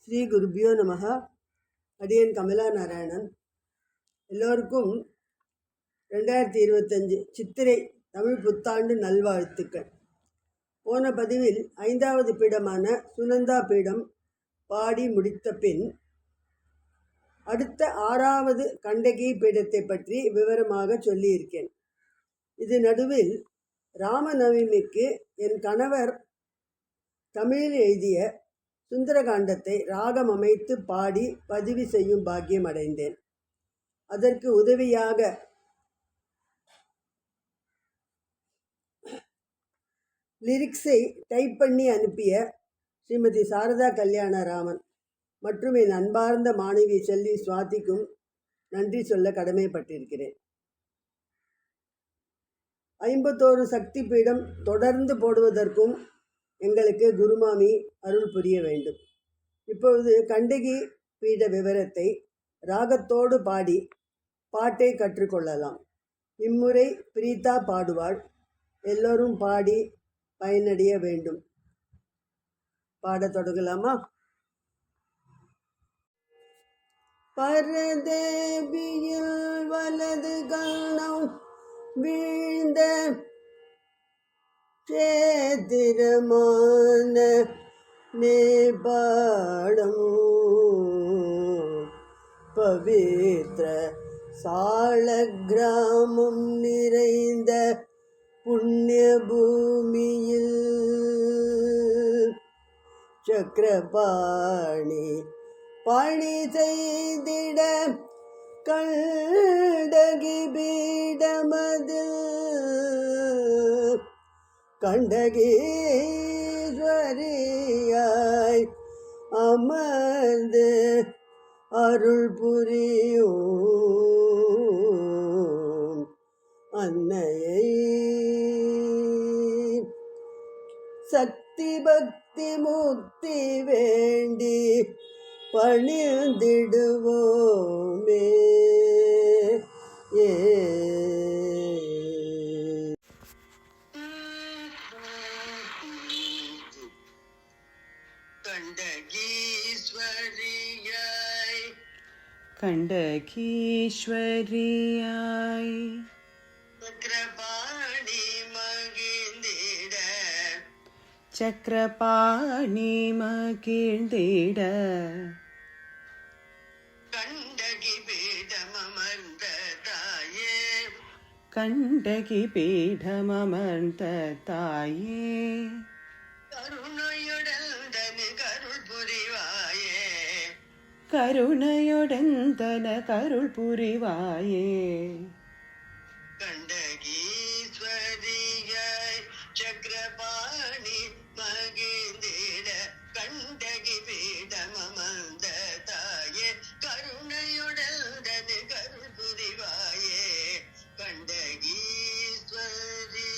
ஸ்ரீ குருபியோ நமக. அடியன் கமலா நாராயணன். எல்லோருக்கும் 2025 சித்திரை தமிழ் புத்தாண்டு நல்வாழ்த்துக்கள். போன பதிவில் 5வது பீடமான சுனந்தா பீடம் பாடி முடித்த பின் அடுத்த 6வது கண்டகி பீடத்தை பற்றி விவரமாக சொல்லியிருக்கேன். இது நடுவில் ராமநவமிக்கு என் கணவர் தமிழில் எழுதிய சுந்தரகாண்டத்தை ராகம் அமைத்து பாடி பதிவு செய்யும் பாக்கியம் அடைந்தேன். அதற்கு உதவியாக லிரிக்ஸை டைப் பண்ணி அனுப்பிய ஸ்ரீமதி சாரதா கல்யாணராமன் மற்றும் என் அன்பார்ந்த மாணவி செல்வி சுவாதிக்கும் நன்றி சொல்ல கடமைப்பட்டிருக்கிறேன். 51 சக்தி பீடம் தொடர்ந்து போடுவதற்கும் எங்களுக்கு குருமாமி அருள் புரிய வேண்டும். இப்பொழுது கண்டகி பீட விவரத்தை ராகத்தோடு பாடி பாட்டை கற்றுக்கொள்ளலாம். இம்முறை பிரீதா பாடுவாள். எல்லோரும் பாடி பயனடைய வேண்டும். பாடத் தொடங்கலாமா? பரதேவியில் வலது கணம் வீழ்ந்த சேத்திரமான நேபாளம் பவித்ர சால கிராமம் நிறைந்த புண்ணிய பூமியில் சக்கரபாணி பணி செய்திட கண்டகி பீடமதில் கண்டகீஸ்வரியாய் அமர்ந்து அருள் புரியும் அன்னையை சக்தி பக்தி முக்தி வேண்டி பணிந்திடுவோமே. கண்டகீஸ்வரியாய் சக்கரபாணி மகிழ்ந்திட கண்டகி பீடமமர்ந்த தாயே கண்டகி பீடமமர்ந்த தாயே கருணையுடந்தனு கருள் புரிவாயே கருணையுடந்தன கருள் புரிவாயே. கண்டகீஸ்வரியாய் சக்கரபாணி மகிழ்ந்திட கண்டகி பீடமமர்ந்த தாயே கருணையுடந்தனு கருள் புரிவாயே. கண்டகீஸ்வரி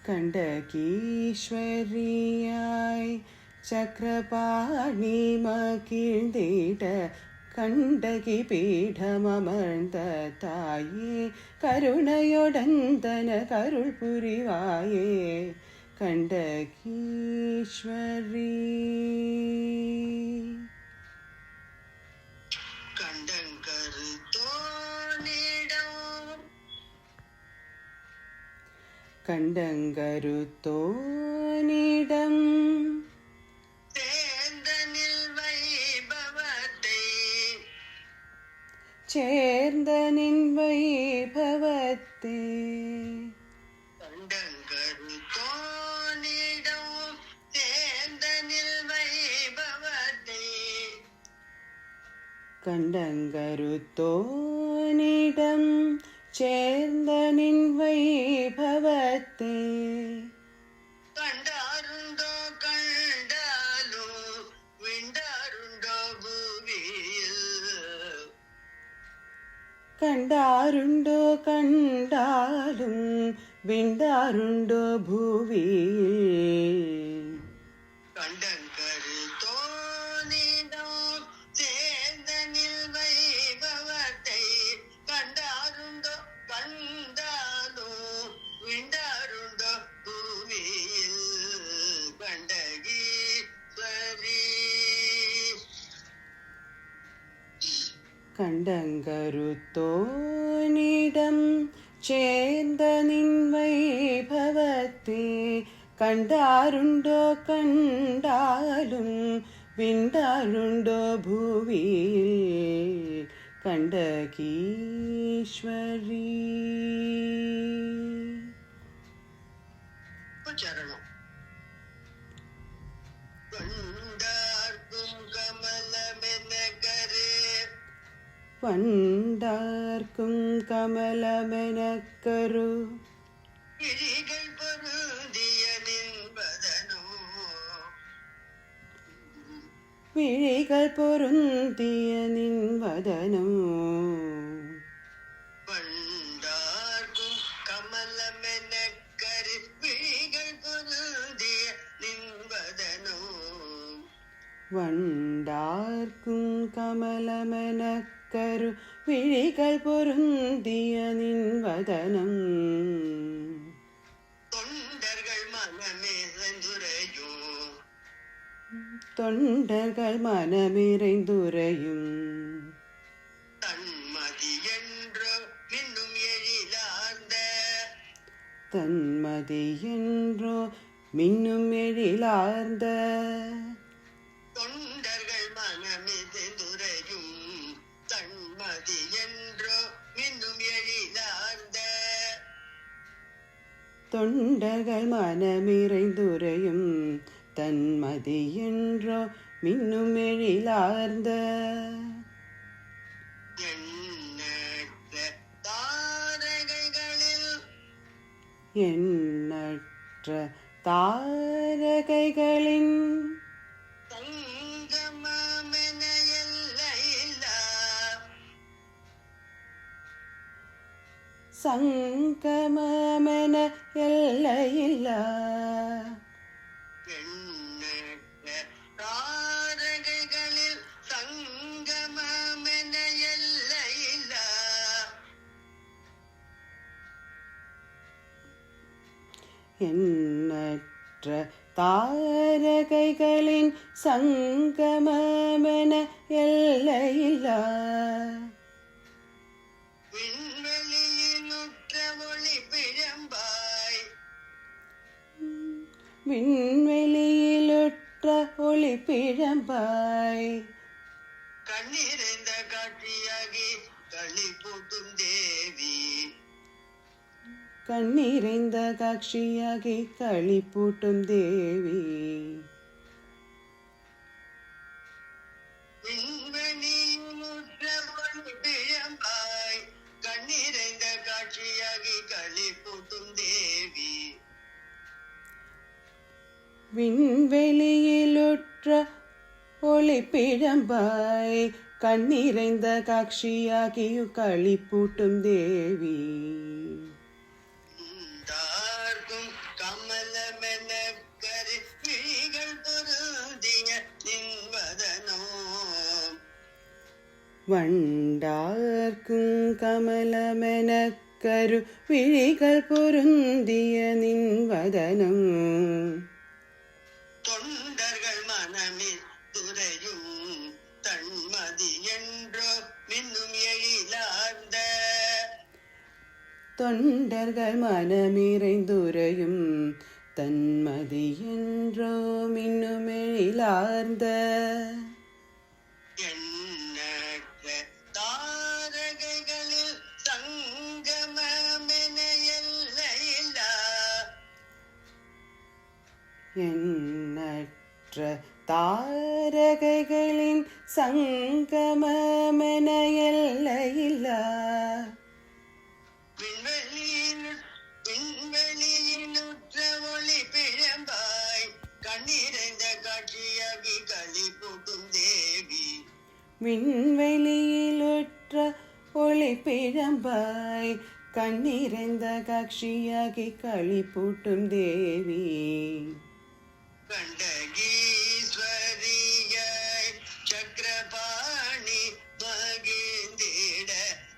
கண்டகீஸ்வரியாய் சக்கரபாணி மகிழ்ந்திட கண்டகி பீடமமர்ந்த தாயே கருணையுடந்தன கருள் புரிவாயே. கண்டகீஸ்வரி கண்டங்கருத்தோனிடம் சேர்ந்த நின் வைபவத்தே கண்டங்கருத்தோனிடம் சேர்ந்த நின் வைபவத்தே கண்டங்கருத்தோனிடம் சேர்ந்த நின் வைபவத்தே கண்டாருண்டோ கண்டாலோ விண்டாருண்டோ பூவியில் கண்டாருண்டோ கண்டாலும் விண்டாருண்டோ பூவியில் கண்டங்கருத்தோனிடம் சேர்ந்த நின் வைபவத்தை கண்டாருண்டோ கண்டாலோ விண்டாருண்டோ பூவியில் கண்டகீஸ்வரி கண்டங்கருத்தோனிடம் சேர்ந்த நின் வைபவத்தே கண்டாருண்டோ கண்டாலும் விண்டாருண்டோ பூவியில் கண்டகீஸ்வரி. சரணம். கொண்டார்க்கும் கமலமெனக்கரு வண்டார்க்கும் கமலமெனக்கரு விழிகள் பொருந்திய நின்பதனோ விழிகள் பொருந்திய நின் வதனம். கொண்டார்க்கும் கமலமெனக்கரு விழிகள் பொருந்திய நின்பதனோ வண்டார்க்கும் கமலமெனக்கரு விழிகள் பொருந்திய நின் வதனம். தொண்டர்கள் மனமே செந்துரையும் தொண்டர்கள் மனமிறைந்துரையும் தன்மதி என்றோ மின்னும் எழிலார்ந்த தன்மதி என்றோ மின்னும் எழிலார்ந்த தொண்டர்கள் மனமே செந்துரையும் தன்மதி என்றோ மின்னும் எழிலார்ந்த தொண்டர்கள் மனமிறைந்துரையும் தன்மதி என்றோ மின்னும் எழிலார்ந்த எண்ணற்ற தாரகைகளில் எண்ணற்ற தாரகைகளின் சங்கமமென எல்லையில்லா சங்கமமென எல்லையில்லா எண்ணற்ற தாரகைகளில் சங்கமமென எல்லையில்லா எண்ணற்ற தாரகைகளின் சங்கமமென எல்லையில்லா விண்வெளியினுற்ற ஒளி பிழம்பாய் விண்வெளியிலுற்ற ஒளி பிழம்பாய் கண்ணீரைந்த காட்சியாகி களி பூட்டும் தேவி கண்ணீரைந்த காட்சியாகி களிப்பூட்டும் தேவி. விண்வெளியினுற்ற ஒளி பிழம்பாய் கண்ணீரைந்த காட்சியாகி களி பூட்டும் தேவி விண்வெளியிலுற்ற ஒளி பிழம்பாய் கண்ணீரைந்த காட்சியாகி களிப்பூட்டும் தேவி. தார்க்கும் கமலமெனக்கரு விழிகள் பொருந்திய நின்வதனோ வண்டார்க்கும் கமலமெனக்கரு விழிகள் பொருந்திய நின் வதனம். தொண்டர்கள் மனமில் துறையும் தன்மதி என்றோ மின்னும் எழிலார்ந்த தொண்டர்கள் மனமிறைந்துரையும் தன்மதி என்றோ மின்னும் எழிலார்ந்த எண்ணற்ற தாரகைகளில் சங்கமமென எல்லையில்லா எண்ணற்ற தாரகைகளின் சங்கமமென எல்லையில்லா விண்வெளியினுற்ற ஒளி பிழம்பாய் கண்ணீரைந்த காட்சியாகி களி பூட்டும் தேவி விண்வெளியிலுற்ற ஒளி பிழம்பாய் கண்ணீரைந்த காட்சியாகி களிப்பூட்டும் தேவி. கண்டகீஸ்வரியாய் சக்கரபாணி மகிழ்ந்திட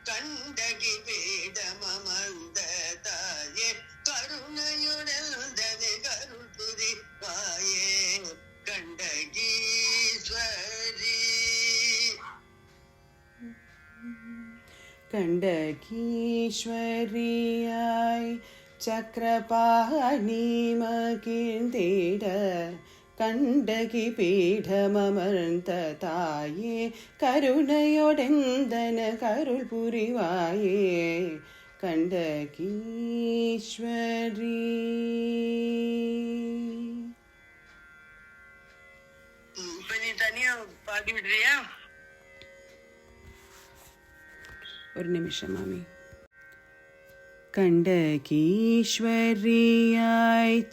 கண்டகி பீடமமர்ந்த தாயே கருணையுடல்தது கருள் புரிவாயே கண்டகீஸ்வரி கண்டகீஸ்வரியாய் சக்கரபாணி மகிழ்ந்திட கண்டகி பீடமர்ந்த தாயே கருணையோடெந்தன கருள் புரிவாயே கண்டகீஸ்வரி. இப்ப நீ தனியா பாடி விடுறியா? ஒரு நிமிஷம் மாமி. கண்டகீஸ்வரியாய்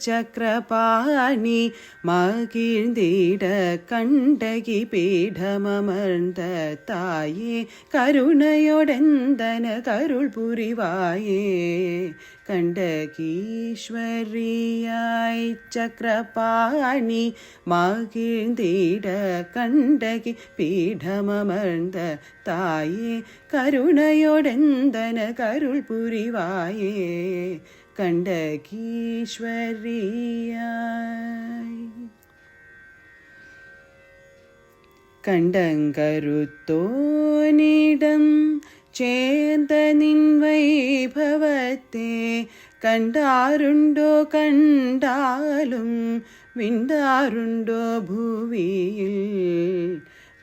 சக்கரபாணி மகிழ்ந்திட கண்டகி பீடமர்ந்த தாயே கருணையோடெந்தன கருள் புரிவாயே கண்டகீஸ்வரியாய் சக்கரபாணி மகிழ்ந்திட கண்டகி பீடமர்ந்த தாயே கருணையோடெந்தன கருள் புரிவாயே கண்டகீஸ்வரியாய். கண்டங்கருத்தோனிடம் ചേർന്ന നിൻ വൈഭവത്തെ കണ്ടാറുണ്ടോ കണ്ടാലും വിണ്ടാറുണ്ടോ ഭൂവിയിൽ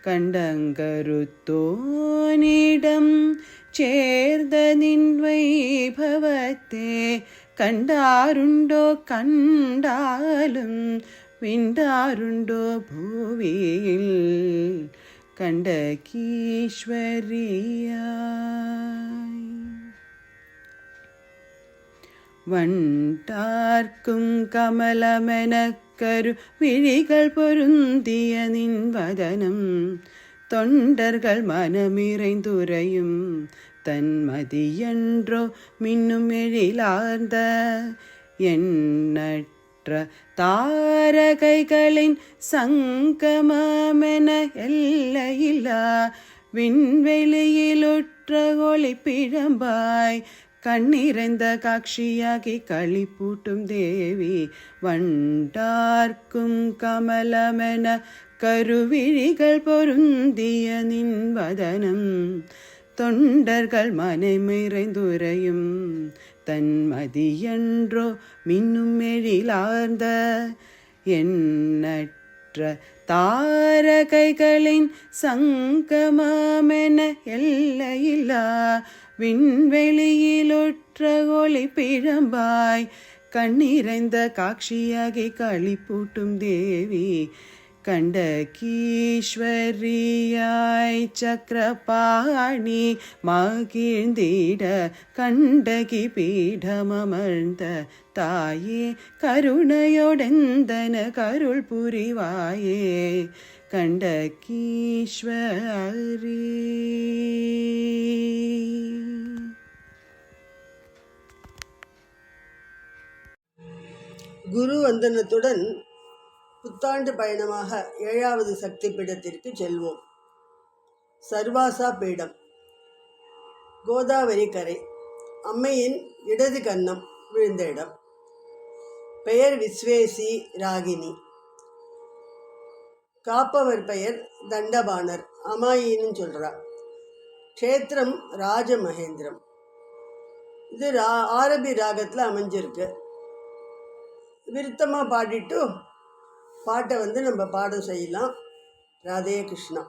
കണ്ടങ്കരുത്തോനിടം ചേർന്ന നിൻ വൈഭവത്തെ കണ്ടാറുണ്ടോ കണ്ടാലും വിണ്ടാറുണ്ടോ ഭൂവിയിൽ കണ്ടകീശ്വരിയായി. വണ്ടാർക്കും കമലമെനക്കരു വിഴികൾ പൊരുന്തിയ നിൻ വദനം തൊണ്ടർകൾ മനമിറൈന്തുരയും തന്മതിയன்றോ മിന്നും എഴിലാർந்த എണ്ണ താരകൈകളിൻ സംഗമമെന എല്ലയില്ല വിൺവെളിയിലൊற்ற ഒളിപ്പിഴമ്പായി കണ്ണിറந்த കാക്ഷിയാകി കളിപ്പൂട്ടും ദേവി വണ്ടാർക്കും കമലമെന കരുവിഴികൾ പൊരുന്തിയ നിൻ വദനം തൊണ്ടർകൾ മനമിറൈന്തുരയും തന്മതിയன்றോ മിന്നും എഴിലാർந்த എണ്ണற்ற താരകൈകളിൻ സംഗമമെന എല്ലയില്ല വിൺവെളിയിലൊற்ற ഒളിപ്പിഴമ്പായി കണ്ണിറந்த കാക്ഷിയാകി കളിപ്പൂട്ടും ദേവി കണ്ടകീശ്വരിയായി ചക്രപാണി മകിഴ്ந்திட കണ്ടകി പീഠമമർந்த തായേ കരുണയോടെന്തന കരുൾ പുരിവായേ കണ്ടകീശ്വരി. குரு வந்தனத்துடன் புத்தாண்டு பயணமாக 7வது சக்தி பீடத்திற்கு செல்வோம். சர்வாசா பீடம், கோதாவரி கரை, அம்மையின் இடது கன்னம் விழுந்த இடம். பெயர் விஸ்வேசி ராகினி. காப்பவர் பெயர் தண்டபாணர், அமாயின்னு சொல்கிறா. க்ஷேத்திரம் ராஜமகேந்திரம். இது ஆரபி ராகத்தில் அமைஞ்சிருக்கு. விருத்தமாக பாடிட்டு பாட்டை நம்ம பாடம் செய்யலாம். ராதே கிருஷ்ணா.